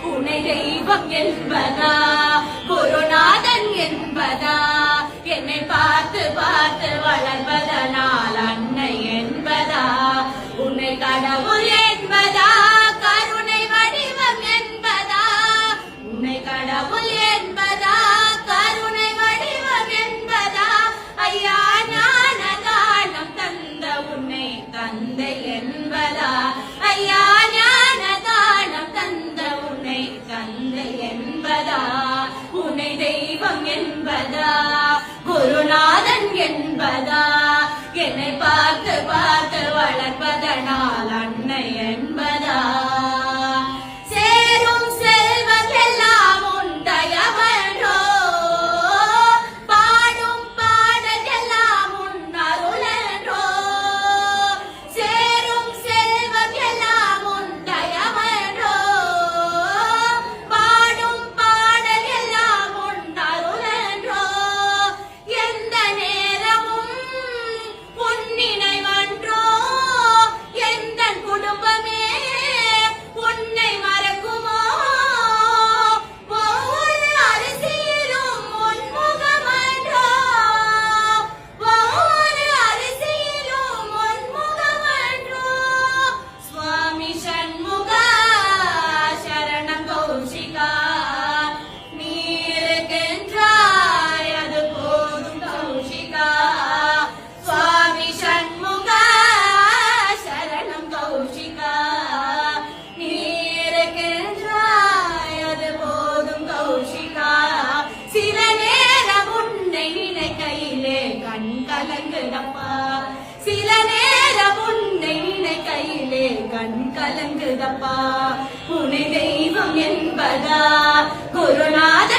உன்னை தெய்வம் என்பதா குருநாதன் என்பதா என்னை பார்த்து பார்த்து வளர்வதனால் அன்னை என்பதா உன்னை கடவுள் என்பதா கருணை வடிவம் என்பதா உன்னை கடவுள் என்பதா கருணை வடிவம் என்பதா ஐயா ஞான தானம் தந்த உன்னை தந்தை என்பதா ஐயா ஞான தானம் தந்த உன்னை தந்தை என்பதா உன்னை தெய்வம் என்பதா குருநாதன் என்பதா என்னை பார்த்து பார்த்து வளர்ப்பதனால் அன்னை என்பதா சேரும் செல்வம் எல்லாம் உன் தயவன்றோ பாடும் பாடல் எல்லாம் உன் அருளன்றோ சேரும் செல்வம் எல்லாம் உன் தயவன்றோ பாடும் பாடல் எல்லாம் உன் அருளன்றோ எந்த நேரமும் உன் நினைவன்றோ எந்த குடும்பமே உன்னை மறக்குமோ ஒவ்வொரு அரிசியிலும் உன் முகமன்றோ ஒவ்வொரு அரிசியிலும் உன் முகமன்றோ சுவாமி சண்முகா சரணம் கௌஷிகா நீருக்கென்றாய் அது போதும் கௌஷிகா சுவாமி சண்முகா சரணம் கௌஷிகா நீருக்கென்றாய் அது போதும் கௌஷிகா சில நேரம் உன்னை நினைக்கையிலே கண் கலங்குதப்பா சில நேரம் உன்னை நினைக்கையிலே கண் கலங்குதப்பா உன்னை தெய்வம் என்பதா குருநாத